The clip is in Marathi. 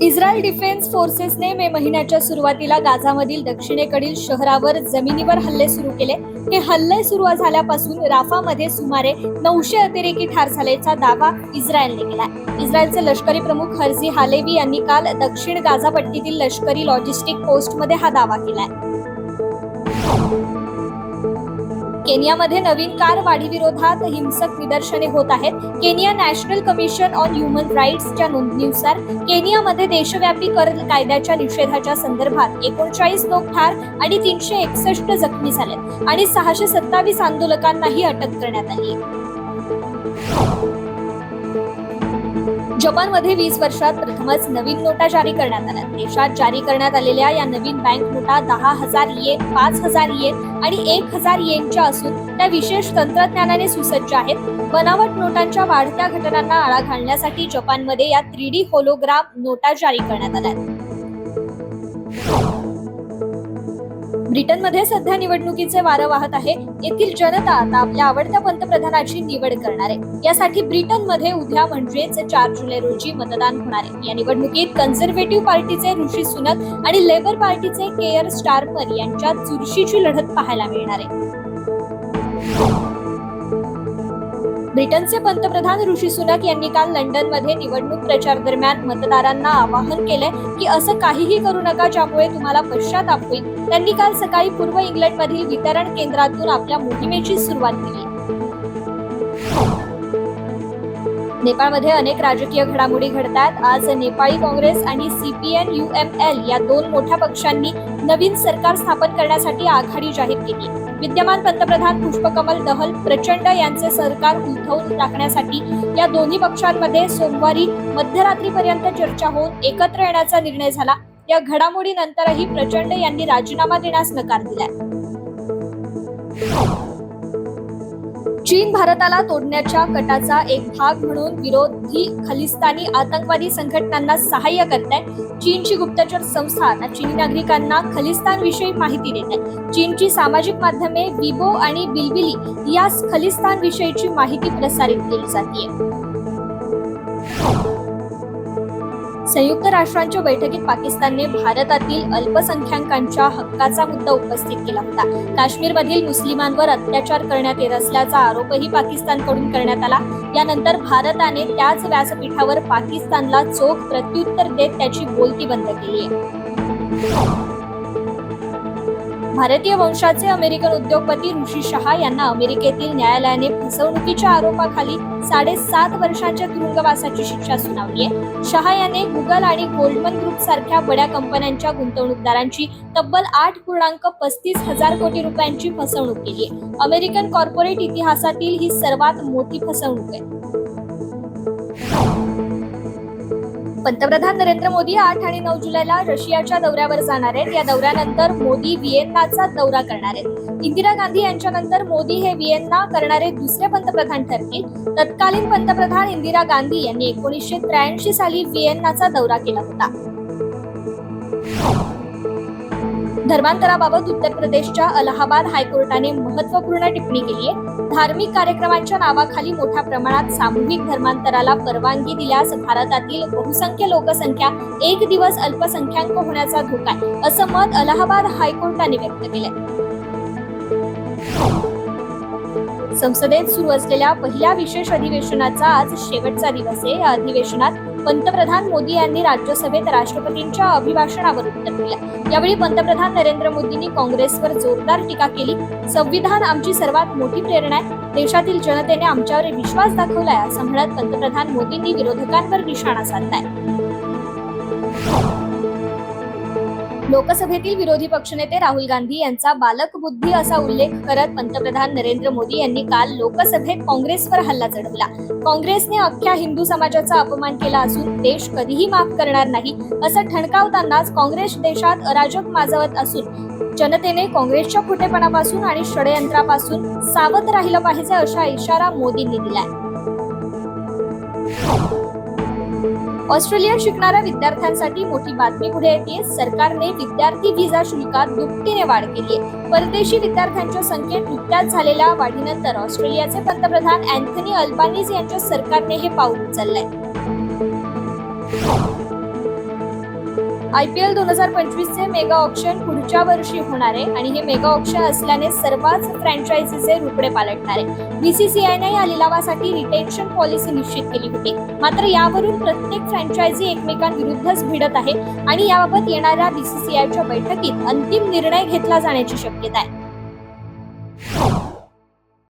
इस्रायल डिफेन्स फोर्सेसने मे महिन्याच्या सुरुवातीला गाझामधील दक्षिणेकडील शहरावर जमिनीवर हल्ले सुरू केले. हे हल्ले सुरू झाल्यापासून राफामध्ये सुमारे 900 अतिरेकी ठार झाल्याचा दावा इस्रायलने केलाय. इस्रायलचे लष्करी प्रमुख हर्झी हालेवी यांनी काल दक्षिण गाझा पट्टीतील लष्करी लॉजिस्टिक पोस्टमध्ये हा दावा केलाय. केनियामध्ये नवीन कार वाढीविरोधात हिंसक निदर्शने होत आहेत. Kenya national commission on human राईट्सच्या नोंदणीनुसार केनियामध्ये देशव्यापी कर कायद्याच्या निषेधाच्या संदर्भात 39 लोक ठार आणि 361 जखमी झालेत आणि 627 आंदोलकांनाही अटक करण्यात आली. जपानमध्ये 20 वर्षात प्रथमच नवीन नोटा जारी करण्यात आल्या. देशात जारी करण्यात आलेल्या या नवीन बँक नोटा 10,000 येन, 5,000 येन आणि 1,000 येनच्या असून त्या विशेष तंत्रज्ञानाने सुसज्ज आहेत. बनावट नोटांच्या वाढत्या घटनांना आळा घालण्यासाठी जपानमध्ये या 3D होलोग्राम नोटा जारी करण्यात आल्या. ब्रिटनमध्ये सध्या निवडणुकीचे वारं वाहत आहे. येथील जनता आता आपल्या आवडत्या पंतप्रधानाची निवड करणार आहे. यासाठी ब्रिटनमध्ये उद्या म्हणजेच 4 जुलै रोजी मतदान होणार आहे. या निवडणुकीत कन्झर्वेटिव्ह पार्टीचे ऋषी सुनक आणि लेबर पार्टीचे केअर स्टारमर यांच्यात चुरशीची लढत पाहायला मिळणार आहे. ब्रिटनचे पंतप्रधान ऋषी सुनक यांनी काल लंडनमध्ये निवडणूक प्रचार दरम्यान मतदारांना आवाहन केले की असं काहीही करू नका ज्यामुळे तुम्हाला पश्चाताप होईल. त्यांनी काल सकाळी पूर्व इंग्लंडमधील वितरण केंद्रातून आपल्या मोहिमेची सुरुवात केली. नेपाळमध्ये अनेक राजकीय घडामोडी घडतात. आज नेपाळी काँग्रेस आणि CPN-UML या 2 मोठ्या पक्षांनी नवीन सरकार स्थापन करण्यासाठी आघाडी जाहीर केली. विद्यमान पंतप्रधान पुष्पकमल दहल प्रचंड यांचे सरकार उलथवून टाकण्यासाठी या दोन्ही पक्षांमध्ये सोमवारी मध्यरात्रीपर्यंत चर्चा होऊन एकत्र येण्याचा निर्णय झाला. या घडामोडीनंतरही प्रचंड यांनी राजीनामा देण्यास नकार दिलाय. चीन भारताला तोडण्याच्या कटाचा एक भाग म्हणून विरोधी खलिस्तानी आतंकवादी संघटनांना सहाय्य करते. चीनची गुप्तचर संस्था आता चीनी नागरिकांना खलिस्तानविषयी माहिती देते. चीनची सामाजिक माध्यमे विबो आणि बिलबिली या खलिस्तानविषयीची माहिती प्रसारित केली जाते. संयुक्त राष्ट्रांच्या बैठकीत पाकिस्तानने भारतातील अल्पसंख्याकांच्या हक्काचा मुद्दा उपस्थित केला होता. काश्मीरमधील मुस्लिमांवर अत्याचार करण्यात येत असल्याचा आरोपही पाकिस्तानकडून करण्यात आला. यानंतर भारताने त्याच व्यासपीठावर पाकिस्तानला चोख प्रत्युत्तर देत त्याची बोलती बंद केली आहे. भारतीय वंशाचे अमेरिकन उद्योगपती ऋषी शहा यांना अमेरिकेतील न्यायालयाने फसवणुकीच्या आरोपाखाली 7.5 वर्षांच्या तुरुंगवासाची शिक्षा सुनावली आहे. शहा याने गुगल आणि गोल्डमन ग्रुप सारख्या बड्या कंपन्यांच्या गुंतवणूकदारांची तब्बल 8.35 हजार कोटी रुपयांची फसवणूक केली आहे. अमेरिकन कॉर्पोरेट इतिहासातील ही सर्वात मोठी फसवणूक आहे. पंतप्रधान नरेंद्र मोदी 8 आणि 9 जुलैला रशियाच्या दौऱ्यावर जाणार आहेत. या दौऱ्यानंतर मोदी व्हिएन्नाचा दौरा करणार आहेत. इंदिरा गांधी यांच्यानंतर मोदी हे व्हिएन्ना करणारे दुसरे पंतप्रधान ठरतील. तत्कालीन पंतप्रधान इंदिरा गांधी यांनी 1983 साली व्हिएन्नाचा दौरा केला होता. धर्मांतराबाबत उत्तर प्रदेशच्या अलाहाबाद हायकोर्टाने महत्त्वपूर्ण टिप्पणी केली आहे. धार्मिक कार्यक्रमांच्या नावाखाली मोठ्या प्रमाणात सामूहिक धर्मांतराला परवानगी दिल्यास भारतातील बहुसंख्य लोकसंख्या एक दिवस अल्पसंख्याक होण्याचा धोका आहे, असं मत अलाहाबाद हायकोर्टाने व्यक्त केलंय. संसदेत सुरू असलेल्या पहिल्या विशेष अधिवेशनाचा आज शेवटचा दिवस आहे. या अधिवेशनात पंतप्रधान मोदी यांनी राज्यसभेत राष्ट्रपतींच्या अभिभाषणावर उत्तर दिलं. यावेळी पंतप्रधान नरेंद्र मोदींनी काँग्रेसवर जोरदार टीका केली. संविधान आमची सर्वात मोठी प्रेरणा आहे. देशातील जनतेने आमच्यावर विश्वास दाखवलाय असं म्हणत पंतप्रधान मोदींनी विरोधकांवर निशाणा साधलाय. लोकसभेतील विरोधी पक्षनेते राहुल गांधी यांचा बालकबुद्धी असा उल्लेख करत पंतप्रधान नरेंद्र मोदी यांनी काल लोकसभेत काँग्रेसवर हल्ला चढवला. काँग्रेसने अख्ख्या हिंदू समाजाचा अपमान केला असून देश कधीही माफ करणार नाही असं ठणकावतानाच काँग्रेस देशात अराजक माजवत असून जनतेने काँग्रेसच्या खोटेपणापासून आणि षडयंत्रापासून सावध राहिलं पाहिजे असा इशारा मोदींनी दिलाय. ऑस्ट्रेलियात शिकणाऱ्या विद्यार्थ्यांसाठी मोठी बातमी पुढे येते. सरकारने विद्यार्थी व्हिसा शुल्कात दुपटीने वाढ केली आहे. परदेशी विद्यार्थ्यांच्या संख्येत नुकत्याच झालेल्या वाढीनंतर ऑस्ट्रेलियाचे पंतप्रधान अँथनी अल्बानीज यांच्या सरकारने हे पाऊल उचललंय. IPL 2025 चे मेगा ऑक्शन पुढच्या वर्षी होणार आहे आणि हे मेगा ऑक्शन असल्याने सर्वच फ्रँचायझीचे रुपडे पालटणार आहे. BCCIने या लिलावासाठी रिटेन्शन पॉलिसी निश्चित केली होती. मात्र यावरून प्रत्येक फ्रँचायझी एकमेकांविरुद्धच भिडत आहे आणि याबाबत येणाऱ्या BCCIच्या बैठकीत अंतिम निर्णय घेतला जाण्याची शक्यता आहे.